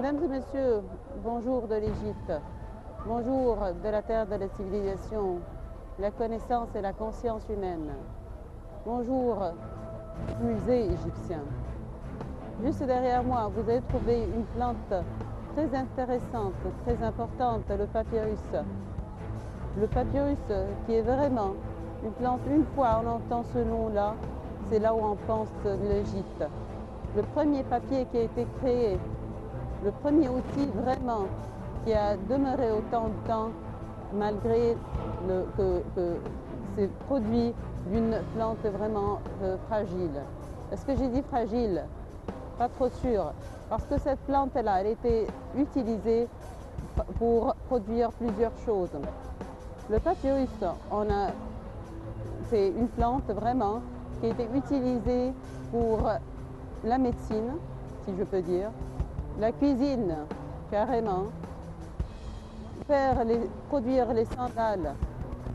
Mesdames et messieurs, bonjour de l'Égypte, bonjour de la terre de la civilisation, la connaissance et la conscience humaine. Bonjour, musée égyptien. Juste derrière moi, vous allez trouver une plante très intéressante, très importante, le papyrus. Le papyrus qui est vraiment une plante, une fois on entend ce nom-là, c'est là où on pense l'Égypte. Le premier papier qui a été créé, le premier outil vraiment qui a demeuré autant de temps malgré que c'est produit d'une plante vraiment fragile. Est-ce que j'ai dit fragile? Pas trop sûr, parce que cette plante-là, elle a été utilisée pour produire plusieurs choses. Le papyrus, c'est une plante vraiment qui a été utilisée pour la médecine, si je peux dire, la cuisine, carrément, produire les sandales,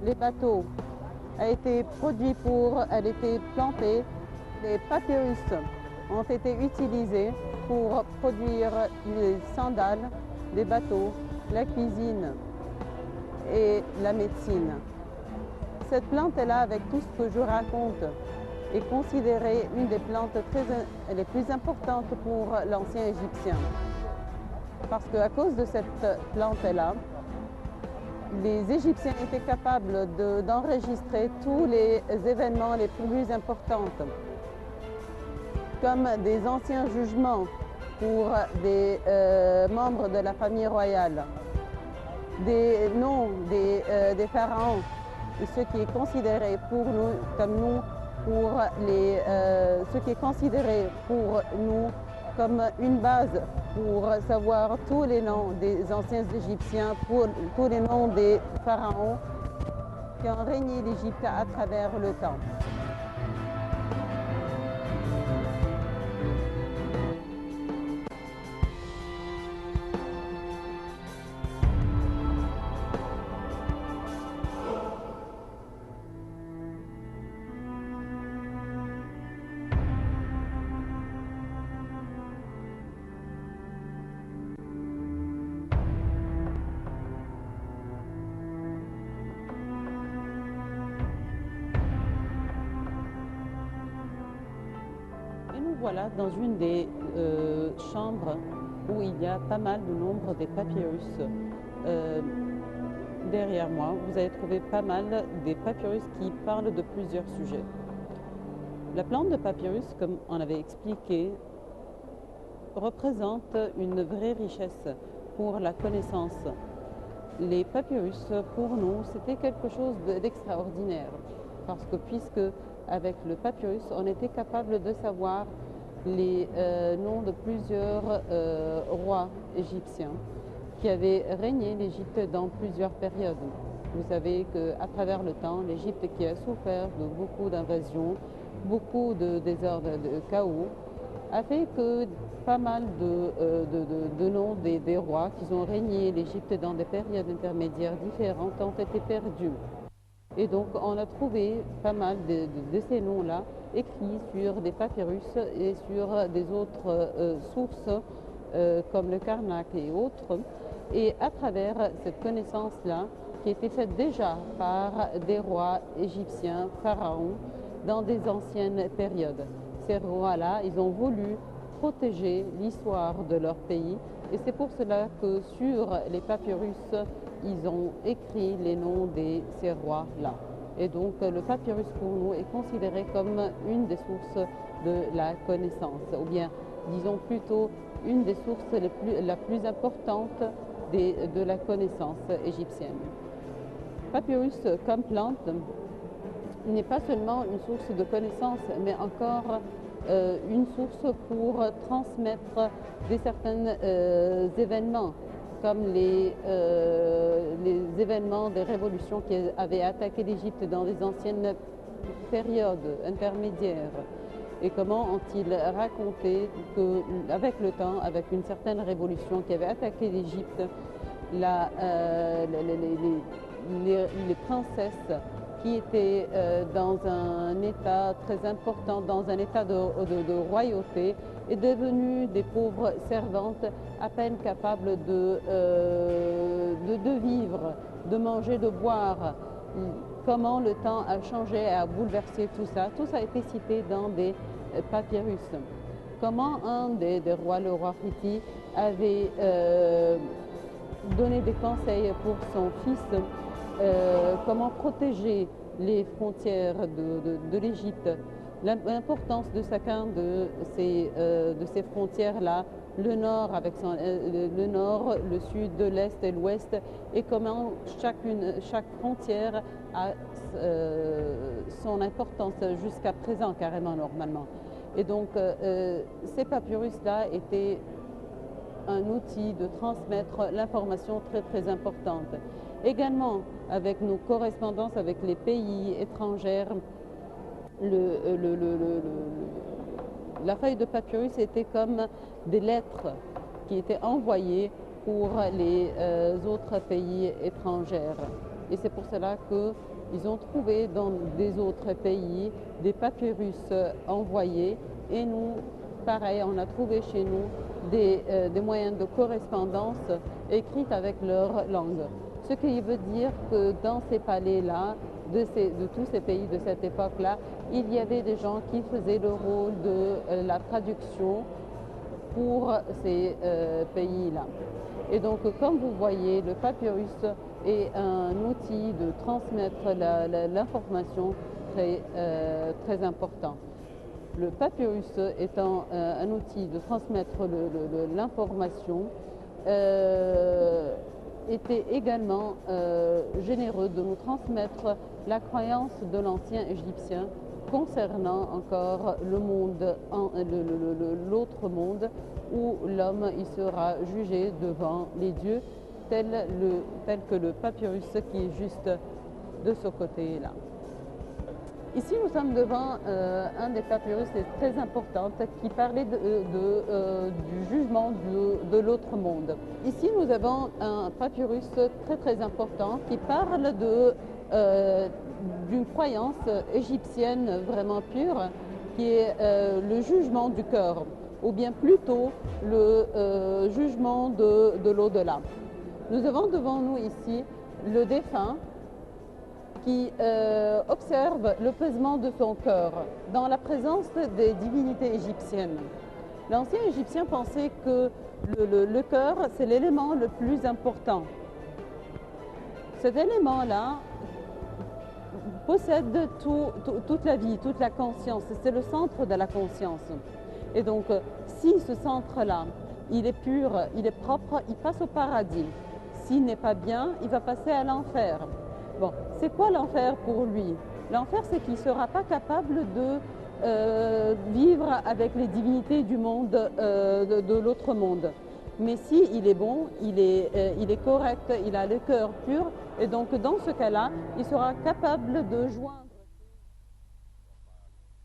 les bateaux, a été planté. Les papyrus ont été utilisés pour produire les sandales, les bateaux, la cuisine et la médecine. Cette plante-là, avec tout ce que je raconte, est considérée une des plantes les plus importantes pour l'ancien Égyptien. Parce qu'à cause de cette plante-là, les Égyptiens étaient capables d'enregistrer tous les événements les plus importants, comme des anciens jugements pour des membres de la famille royale, des noms des pharaons, et ce qui est considéré pour nous, comme nous, ce qui est considéré pour nous comme une base pour savoir tous les noms des anciens Égyptiens, pour tous les noms des pharaons qui ont régné l'Égypte à travers le temps. Et nous voilà dans une des chambres où il y a pas mal de nombre des papyrus. Derrière moi, vous allez trouver pas mal des papyrus qui parlent de plusieurs sujets. La plante de papyrus, comme on avait expliqué, représente une vraie richesse pour la connaissance. Les papyrus, pour nous, c'était quelque chose d'extraordinaire, parce que puisque avec le papyrus, on était capable de savoir les noms de plusieurs rois égyptiens qui avaient régné l'Égypte dans plusieurs périodes. Vous savez qu'à travers le temps, l'Égypte qui a souffert de beaucoup d'invasions, beaucoup de désordres, de chaos, a fait que pas mal de noms des rois qui ont régné l'Égypte dans des périodes intermédiaires différentes ont été perdus. Et donc on a trouvé pas mal de ces noms-là écrits sur des papyrus et sur des autres sources comme le Karnak et autres. Et à travers cette connaissance-là, qui était faite déjà par des rois égyptiens, pharaons, dans des anciennes périodes. Ces rois-là, ils ont voulu protéger l'histoire de leur pays et c'est pour cela que sur les papyrus, ils ont écrit les noms de ces rois-là. Et donc le papyrus pour nous est considéré comme une des sources de la connaissance, ou bien disons plutôt une des sources la plus importante de la connaissance égyptienne. Papyrus comme plante n'est pas seulement une source de connaissance, mais encore une source pour transmettre certains événements, comme les événements des révolutions qui avaient attaqué l'Égypte dans les anciennes périodes intermédiaires. Et comment ont-ils raconté qu'avec le temps, avec une certaine révolution qui avait attaqué l'Égypte, les princesses qui étaient dans un état très important, dans un état de royauté, est devenue des pauvres servantes à peine capables de vivre, de manger, de boire. Comment le temps a changé et a bouleversé tout ça. Tout ça a été cité dans des papyrus. Comment un des rois, le roi Friti, avait donné des conseils pour son fils, comment protéger les frontières de l'Égypte, l'importance de chacun de ces frontières-là, le nord avec le nord, le sud, l'est et l'ouest, et comment chaque frontière a son importance jusqu'à présent, carrément, normalement. Et donc, ces papyrus-là étaient un outil de transmettre l'information très très importante. Également, avec nos correspondances avec les pays étrangers, la feuille de papyrus était comme des lettres qui étaient envoyées pour les autres pays étrangers. Et c'est pour cela qu'ils ont trouvé dans des autres pays des papyrus envoyés, et nous, pareil, on a trouvé chez nous des moyens de correspondance écrits avec leur langue. Ce qui veut dire que dans ces palais-là, de tous ces pays de cette époque-là, il y avait des gens qui faisaient le rôle de la traduction pour ces pays-là. Et donc, comme vous voyez, le papyrus est un outil de transmettre l'information très important. Le papyrus étant un outil de transmettre l'information, était également généreux de nous transmettre la croyance de l'ancien égyptien concernant encore le monde, l'autre monde, où l'homme y sera jugé devant les dieux, tel que le papyrus qui est juste de ce côté-là. Ici, nous sommes devant un des papyrus très importants qui parlait du jugement de l'autre monde. Ici, nous avons un papyrus très très important qui parle d'une croyance égyptienne vraiment pure, qui est le jugement du cœur, ou bien plutôt le jugement de l'au-delà. Nous avons devant nous ici le défunt qui observe le pesement de son cœur dans la présence des divinités égyptiennes. L'ancien égyptien pensait que le cœur, c'est l'élément le plus important. Cet élément-là possède toute la vie, toute la conscience. C'est le centre de la conscience. Et donc, si ce centre-là, il est pur, il est propre, il passe au paradis. S'il n'est pas bien, il va passer à l'enfer. Bon, c'est quoi l'enfer pour lui? L'enfer, c'est qu'il ne sera pas capable de vivre avec les divinités du monde, de l'autre monde. Mais si il est bon, il est correct, il a le cœur pur, et donc dans ce cas-là, il sera capable de joindre